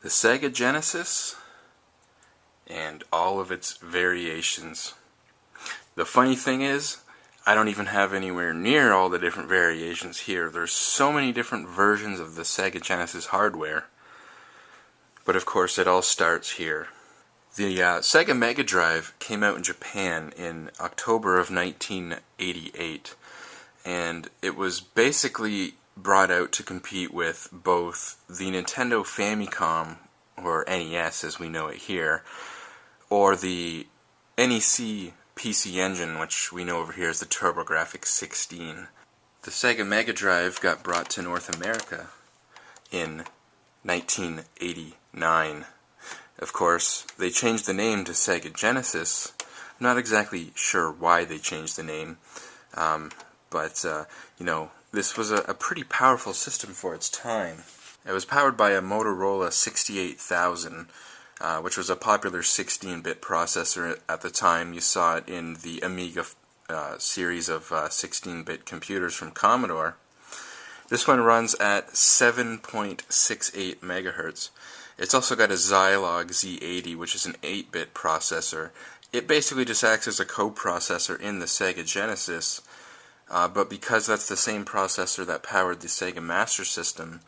The Sega Genesis and all of its variations. The funny thing is, I don't even have anywhere near all the different variations here. There's so many different versions of the Sega Genesis hardware. But of course, it all starts here. The Sega Mega Drive came out in Japan in October of 1988, and it was basically brought out to compete with both the Nintendo Famicom, or NES as we know it here, or the NEC PC Engine, which we know over here as the TurboGrafx 16. The Sega Mega Drive got brought to North America in 1989. Of course, they changed the name to Sega Genesis. I'm not exactly sure why they changed the name, but this was a pretty powerful system for its time. It was powered by a Motorola 68000, which was a popular 16-bit processor at the time. You saw it in the Amiga series of 16-bit computers from Commodore. This one runs at 7.68 megahertz. It's also got a Zilog Z80, which is an 8-bit processor. It basically just acts as a coprocessor in the Sega Genesis, but because that's the same processor that powered the Sega Master System,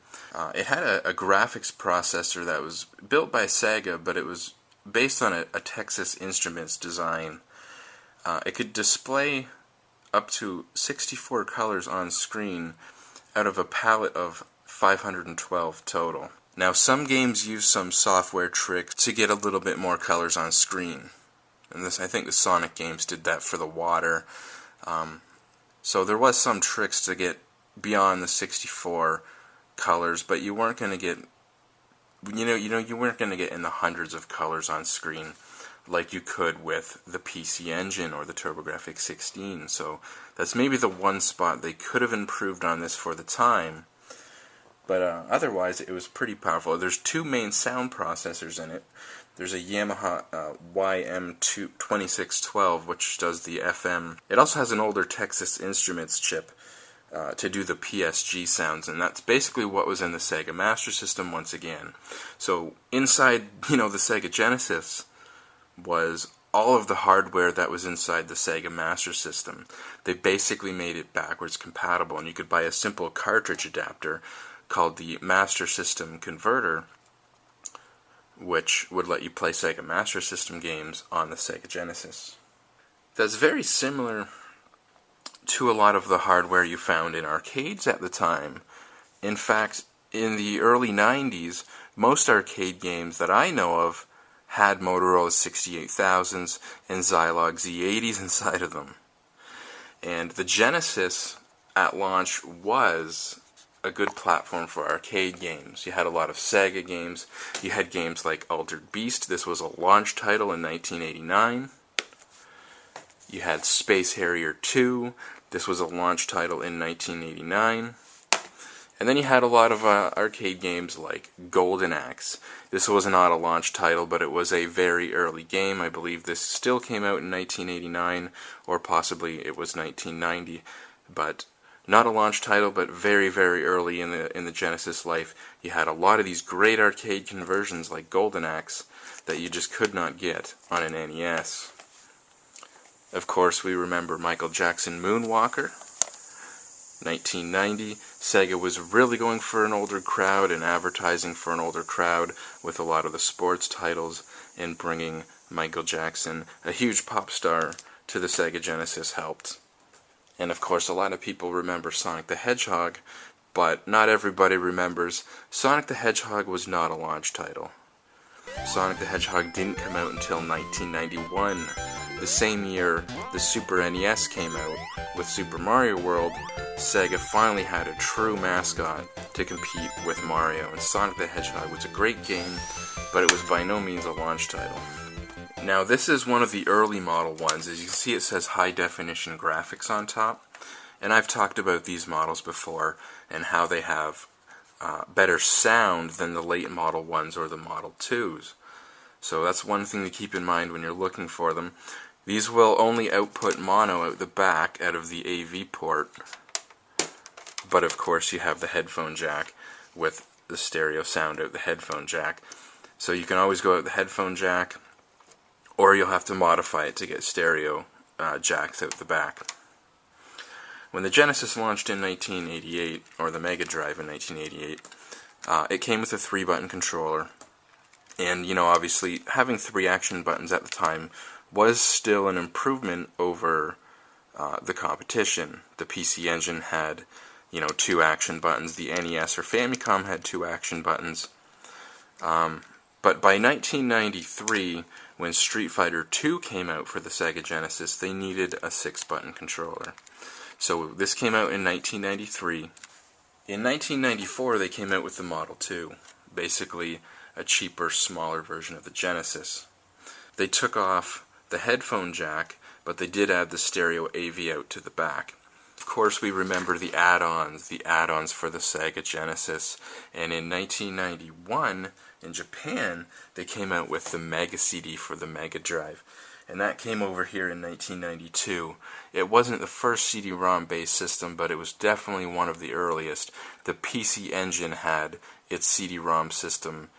it had a graphics processor that was built by Sega, but it was based on a Texas Instruments design. It could display up to 64 colors on screen out of a palette of 512 total. Now, some games use some software tricks to get a little bit more colors on screen. And I think the Sonic games did that for the water. So there was some tricks to get beyond the 64 colors, but you weren't going to get, you weren't going to get in the hundreds of colors on screen like you could with the PC Engine or the TurboGrafx 16. So that's maybe the one spot they could have improved on this for the time. But otherwise, it was pretty powerful. There's two main sound processors in it. There's a Yamaha YM2612, which does the FM. It also has an older Texas Instruments chip to do the PSG sounds, and that's basically what was in the Sega Master System once again. So inside, the Sega Genesis was all of the hardware that was inside the Sega Master System. They basically made it backwards compatible, and you could buy a simple cartridge adapter called the Master System Converter, which would let you play Sega Master System games on the Sega Genesis. That's very similar to a lot of the hardware you found in arcades at the time. In fact, in the early 90s, most arcade games that I know of had Motorola 68000s and Zilog Z80s inside of them. And the Genesis at launch was a good platform for arcade games. You had a lot of Sega games. You had games like Altered Beast. This was a launch title in 1989. You had Space Harrier 2. This was a launch title in 1989. And then you had a lot of arcade games like Golden Axe. This was not a launch title, but it was a very early game. I believe this still came out in 1989, or possibly it was 1990. But not a launch title, but very, very early in the Genesis life. You had a lot of these great arcade conversions like Golden Axe that you just could not get on an NES. Of course, we remember Michael Jackson Moonwalker, 1990. Sega was really going for an older crowd and advertising for an older crowd with a lot of the sports titles, and bringing Michael Jackson, a huge pop star, to the Sega Genesis helped. And of course, a lot of people remember Sonic the Hedgehog, but not everybody remembers Sonic the Hedgehog was not a launch title. Sonic the Hedgehog didn't come out until 1991. The same year the Super NES came out with Super Mario World, Sega finally had a true mascot to compete with Mario, and Sonic the Hedgehog was a great game, but it was by no means a launch title. Now, this is one of the early model ones. As you can see, it says high definition graphics on top, and I've talked about these models before and how they have better sound than the late model ones or the Model 2s. So that's one thing to keep in mind when you're looking for them. These will only output mono out the back out of the AV port, but of course you have the headphone jack with the stereo sound out the headphone jack. So you can always go out the headphone jack, or you'll have to modify it to get stereo jacks out the back. When the Genesis launched in 1988, or the Mega Drive in 1988, it came with a 3-button controller. And, obviously, having 3 action buttons at the time was still an improvement over the competition. The PC Engine had, 2 action buttons. The NES or Famicom had 2 action buttons. But by 1993, when Street Fighter II came out for the Sega Genesis, they needed a 6-button controller. So this came out in 1993. In 1994, they came out with the Model 2, basically a cheaper, smaller version of the Genesis. They took off the headphone jack, but they did add the stereo AV out to the back. Of course, we remember the add-ons for the Sega Genesis. And in 1991, in Japan, they came out with the Mega CD for the Mega Drive. And that came over here in 1992. It wasn't the first CD-ROM based system, but it was definitely one of the earliest. The PC Engine had its CD-ROM system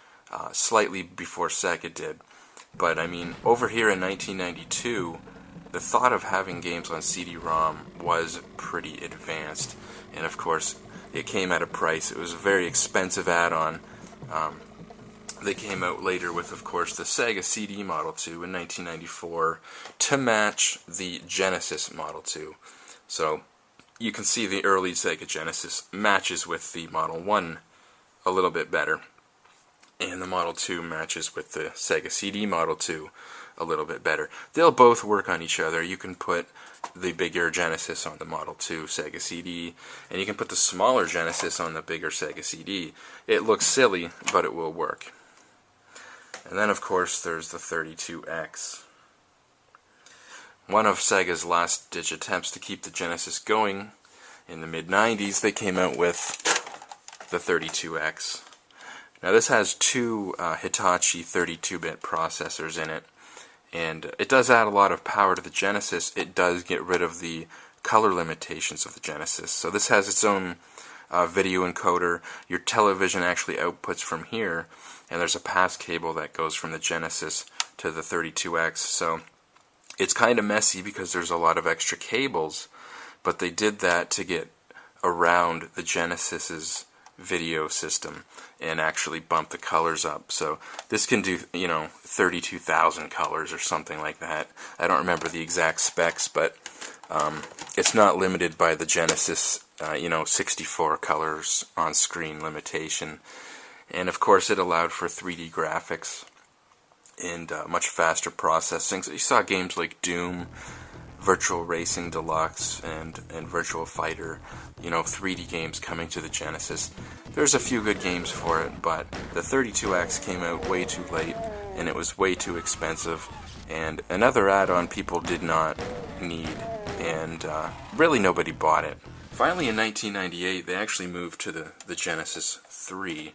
slightly before Sega did. But I mean, over here in 1992, the thought of having games on CD-ROM was pretty advanced. And of course, it came at a price. It was a very expensive add-on. They came out later with, of course, the Sega CD Model 2 in 1994 to match the Genesis Model 2. So you can see the early Sega Genesis matches with the Model 1 a little bit better. And the Model 2 matches with the Sega CD Model 2 a little bit better. They'll both work on each other. You can put the bigger Genesis on the Model 2 Sega CD, and you can put the smaller Genesis on the bigger Sega CD. It looks silly, but it will work. And then, of course, there's the 32X. One of Sega's last-ditch attempts to keep the Genesis going. In the mid-90s, they came out with the 32X. Now, this has 2 Hitachi 32-bit processors in it, and it does add a lot of power to the Genesis. It does get rid of the color limitations of the Genesis. So this has its own video encoder. Your television actually outputs from here, and there's a pass cable that goes from the Genesis to the 32X. So it's kind of messy because there's a lot of extra cables, but they did that to get around the Genesis's video system and actually bump the colors up. So this can do, 32,000 colors or something like that. I don't remember the exact specs, but it's not limited by the Genesis 64 colors on screen limitation. And of course it allowed for 3D graphics and much faster processing. So you saw games like Doom, Virtual Racing Deluxe, and Virtual Fighter, 3D games coming to the Genesis. There's a few good games for it, but the 32X came out way too late, and it was way too expensive, and another add-on people did not need, and really nobody bought it. Finally, in 1998, they actually moved to the Genesis 3,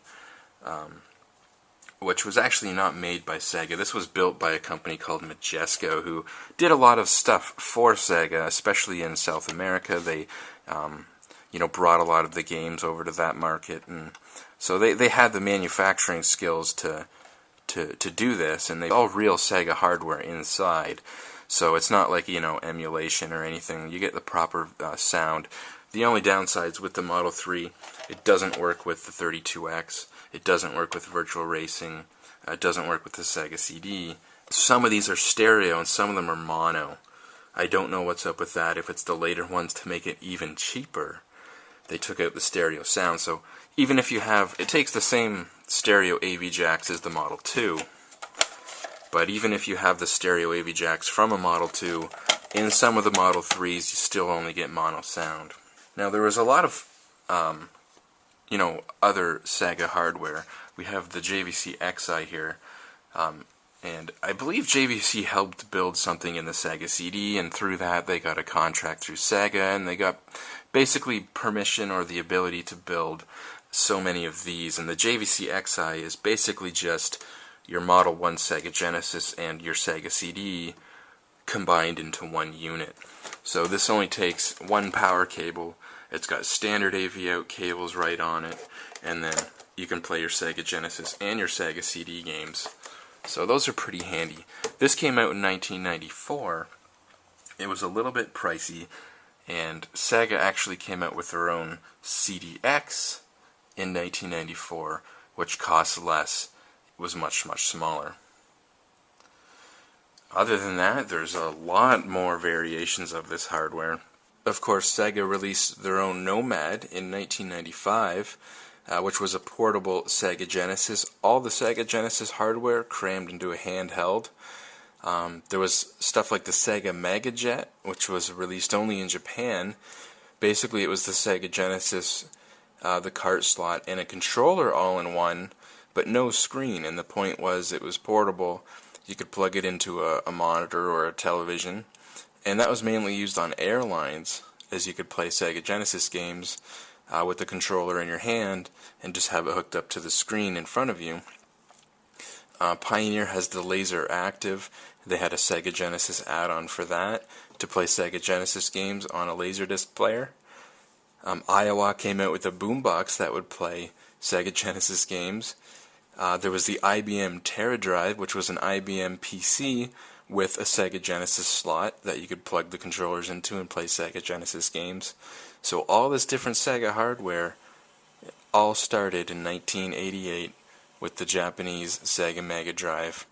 which was actually not made by Sega. This was built by a company called Majesco, who did a lot of stuff for Sega, especially in South America. They, brought a lot of the games over to that market, and so they had the manufacturing skills to do this, and they all real Sega hardware inside. So it's not like emulation or anything. You get the proper sound. The only downsides with the Model 3, it doesn't work with the 32X. It doesn't work with Virtual Racing. It doesn't work with the Sega CD. Some of these are stereo and some of them are mono. I don't know what's up with that. If it's the later ones to make it even cheaper, they took out the stereo sound. So even if you have, it takes the same stereo AV jacks as the Model 2. But even if you have the stereo AV jacks from a Model 2, in some of the Model 3s you still only get mono sound. Now there was a lot of other Sega hardware. We have the JVC Xi here, and I believe JVC helped build something in the Sega CD, and through that they got a contract through Sega, and they got basically permission or the ability to build so many of these. And the JVC Xi is basically just your Model 1 Sega Genesis and your Sega CD combined into one unit. So this only takes one power cable. It's got standard AV out cables right on it, and then you can play your Sega Genesis and your Sega CD games. So those are pretty handy. This came out in 1994. It was a little bit pricey, and Sega actually came out with their own CDX in 1994, which cost less. It was much, much smaller. Other than that, there's a lot more variations of this hardware. Of course, Sega released their own Nomad in 1995, which was a portable Sega Genesis. All the Sega Genesis hardware crammed into a handheld. There was stuff like the Sega MegaJet, which was released only in Japan. Basically, it was the Sega Genesis, the cart slot, and a controller all in one, but no screen. And the point was it was portable. You could plug it into a monitor or a television. And that was mainly used on airlines, as you could play Sega Genesis games with the controller in your hand and just have it hooked up to the screen in front of you. Pioneer has the Laser Active. They had a Sega Genesis add-on for that to play Sega Genesis games on a Laserdisc player. Iowa came out with a boombox that would play Sega Genesis games. There was the IBM TerraDrive, which was an IBM PC with a Sega Genesis slot that you could plug the controllers into and play Sega Genesis games. So all this different Sega hardware all started in 1988 with the Japanese Sega Mega Drive.